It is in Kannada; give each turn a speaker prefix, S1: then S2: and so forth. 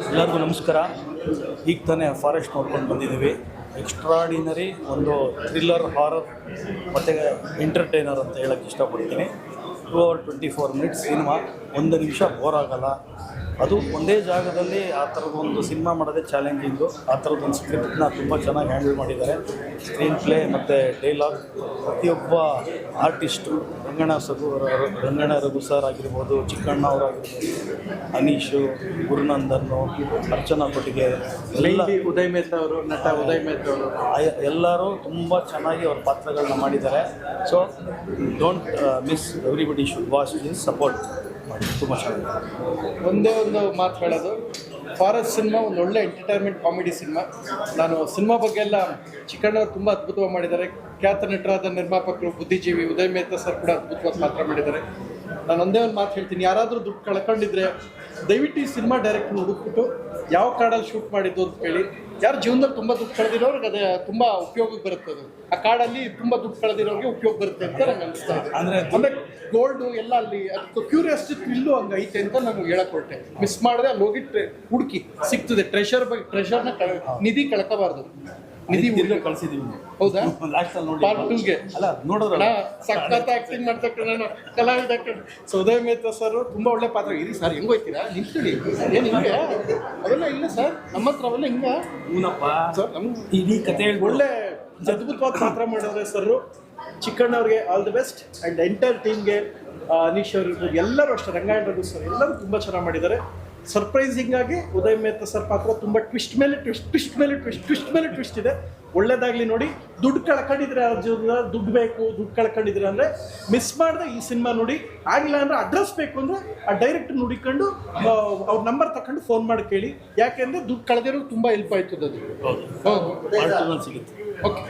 S1: ಎಲ್ಲರಿಗೂ ನಮಸ್ಕಾರ. ಈಗ ತಾನೇ ಫಾರೆಸ್ಟ್ ನೋಡ್ಕೊಂಡು ಬಂದಿದ್ದೀವಿ. ಎಕ್ಸ್ಟ್ರಾಡಿನರಿ ಒಂದು ಥ್ರಿಲ್ಲರ್, ಹಾರರ್ ಮತ್ತು ಎಂಟರ್ಟೈನರ್ ಅಂತ ಹೇಳೋಕ್ಕೆ ಇಷ್ಟಪಡ್ತೀನಿ. 2 hours 24 minutes ಸಿನಿಮಾ. ಒಂದು ನಿಮಿಷ ಬೋರ್ ಆಗೋಲ್ಲ. ಅದು ಒಂದೇ ಜಾಗದಲ್ಲಿ ಆ ಥರದೊಂದು ಸಿನಿಮಾ ಮಾಡೋದೇ ಚಾಲೆಂಜಿಂಗು. ಆ ಥರದೊಂದು ಸ್ಕ್ರಿಪ್ಟನ್ನ ತುಂಬ ಚೆನ್ನಾಗಿ ಹ್ಯಾಂಡಲ್ ಮಾಡಿದ್ದಾರೆ. ಸ್ಕ್ರೀನ್ ಪ್ಲೇ ಮತ್ತು ಡೈಲಾಗ್, ಪ್ರತಿಯೊಬ್ಬ ಆರ್ಟಿಸ್ಟು, ರಂಗಣ ರಘು ಸರ್ ಆಗಿರ್ಬೋದು, ಚಿಕ್ಕಣ್ಣ ಅವರಾಗಿರ್ಬೋದು, ಅನೀಶು, ಗುರುನಂದನ್ನು, ಅರ್ಚನಾ ಕೊಟ್ಟಿಗೆ,
S2: ಉದಯ್ ಮೆಹ್ತಾ ಅವರು, ನಟ ಉದಯ್ ಮೆಹ್ತಾ ಅವರು
S1: ಎಲ್ಲರೂ ತುಂಬ ಚೆನ್ನಾಗಿ ಅವ್ರ ಪಾತ್ರಗಳನ್ನ ಮಾಡಿದ್ದಾರೆ. So don't miss, everybody should watch this, support ಮಾಡಿ. ತುಂಬ ಚೆನ್ನಾಗಿದೆ.
S2: ಒಂದೇ ಒಂದು ಮಾತು ಹೇಳೋದು, ಫಾರೆಸ್ಟ್ ಸಿನಿಮಾ ಒಂದು ಒಳ್ಳೆ ಎಂಟರ್ಟೈನ್ಮೆಂಟ್ ಕಾಮಿಡಿ ಸಿನಿಮಾ. ನಾನು ಸಿನಿಮಾ ಬಗ್ಗೆ ಎಲ್ಲ ಚಿಕ್ಕಣ್ಣವ್ರು ತುಂಬ ಅದ್ಭುತವಾಗಿ ಮಾಡಿದ್ದಾರೆ. ಖ್ಯಾತ ನಟರಾದ ನಿರ್ಮಾಪಕರು, ಬುದ್ಧಿಜೀವಿ ಉದಯ್ ಮೆಹ್ತಾ ಸರ್ ಕೂಡ ಅದ್ಭುತವಾಗಿ ಪಾತ್ರ ಮಾಡಿದ್ದಾರೆ. ನಾನು ಒಂದೇ ಒಂದು ಮಾತು ಹೇಳ್ತೀನಿ, ಯಾರಾದರೂ ದುಡ್ಡು ಕಳ್ಕೊಂಡಿದ್ರೆ ದಯವಿಟ್ಟು ಈ ಸಿನಿಮಾ ಡೈರೆಕ್ಟ್ ಹುಡುಕ್ಬಿಟ್ಟು ಯಾವ ಕಾಡಲ್ಲಿ ಶೂಟ್ ಮಾಡಿದ್ದು ಅಂತ ಕೇಳಿ. ಯಾರು ಜೀವನದಲ್ಲಿ ತುಂಬ ದುಡ್ಡು ಕಳೆದಿರೋರ್ಗೆ ಅದೇ ತುಂಬ ಉಪಯೋಗಕ್ಕೆ ಬರುತ್ತೆ. ಅದು ಆ ಕಾಡಲ್ಲಿ ತುಂಬ ದುಡ್ಡು ಕಳೆದಿರೋರಿಗೆ ಉಪಯೋಗ ಬರುತ್ತೆ ಅಂತ ನಂಗೆ ಅನಿಸ್ತಾ ಇದೆ. ಅಂದರೆ ಗೋಲ್ಡು ಎಲ್ಲ ಅಲ್ಲಿ ಅದಕ್ಕೆ ಕ್ಯೂರಿಯಾಸಿಟಿ ಇಲ್ಲೂ ಹಂಗೆ ಐತೆ ಅಂತ ನಾನು ಹೇಳಕೊಟ್ಟೆ. ಮಿಸ್ ಮಾಡಿದ್ರೆ ಅಲ್ಲಿ ಹೋಗಿ ಹುಡುಕಿ ಸಿಗ್ತದೆ. ಟ್ರೆಷರ್ನ ನಿಧಿ ಕಳ್ಕೋಬಾರ್ದು. ನಿಧಿ
S1: ಕಳಿಸಿದ್ದೀವಿ.
S2: ಹೌದಾ?
S1: ಲಾಸ್ಟಲ್ಲಿ ನೋಡಿ
S2: ಪಾರ್ಟ್ 2ಗೆ
S1: ಅಲ್ಲ ನೋಡೋಣ.
S2: ಸಖತ್ ಆಕ್ಟಿಂಗ್ ಮಾಡ್ತಕ್ಕ ನಾನು ಕಲಾವಿದ. ಸೊ ಉದಯ್ ಮೆಹ್ತಾ ಸರ್ ತುಂಬ ಒಳ್ಳೆ ಪಾತ್ರ. ಇರಿ ಸರ್, ಹೆಂಗೆ ಹೋಯ್ತೀರಾ? ನಿಂತ್ಕೊಳ್ಳಿ. ಏನು ಹಿಂಗೆ ಅವೆಲ್ಲ ಇಲ್ಲ ಸರ್, ನಮ್ಮ ಹತ್ರ ಅವೆಲ್ಲ ಹಿಂಗೆ ಸರ್. ನಮ್ಗೆ
S1: ಇಡೀ ಕತೆ
S2: ಒಳ್ಳೆ ಅದ್ಭುತವಾದ ಪಾತ್ರ ಮಾಡಿದ್ರೆ ಸರ್. ಚಿಕ್ಕಣ್ಣವ್ರಿಗೆ all the best. And entire ಟೀಮ್ಗೆ, ಅನೀಶ್ ಅವ್ರಿರ್ಬೋದು, ಎಲ್ಲರೂ ಅಷ್ಟೇ, ರಂಗಾಯಣ ರಘು ಸರ್ ಎಲ್ಲರೂ ತುಂಬ ಚೆನ್ನಾಗಿ ಮಾಡಿದ್ದಾರೆ. ಸರ್ಪ್ರೈಸಿಂಗ್ ಆಗಿ ಉದಯ್ ಮೆಹ್ತಾ ಸರ್ ಪಾತ್ರ ತುಂಬ ಟ್ವಿಸ್ಟ್ ಮೇಲೆ ಟ್ವಿಸ್ಟ್ ಇದೆ. ಒಳ್ಳೇದಾಗಲಿ ನೋಡಿ. ದುಡ್ಡು ಕಳ್ಕೊಂಡಿದ್ರೆ ದುಡ್ಡು ಬೇಕು, ದುಡ್ಡು ಕಳ್ಕೊಂಡಿದ್ರೆ ಅಂದರೆ ಮಿಸ್ ಮಾಡಿದೆ ಈ ಸಿನಿಮಾ ನೋಡಿ. ಆಗಿಲ್ಲ ಅಂದರೆ ಅಡ್ರೆಸ್ ಬೇಕು ಅಂದರೆ ಆ ಡೈರೆಕ್ಟ್ ನೋಡಿಕೊಂಡು ಅವ್ರ ನಂಬರ್ ತಗೊಂಡು ಫೋನ್ ಮಾಡಿ ಕೇಳಿ. ಯಾಕೆಂದರೆ ದುಡ್ಡು ಕಳೆದಿರೋ ತುಂಬ ಹೆಲ್ಪ್ ಆಯ್ತದೆ ಅದು.
S1: ಹೌದು, ಸಿಗುತ್ತೆ.
S2: ಓಕೆ.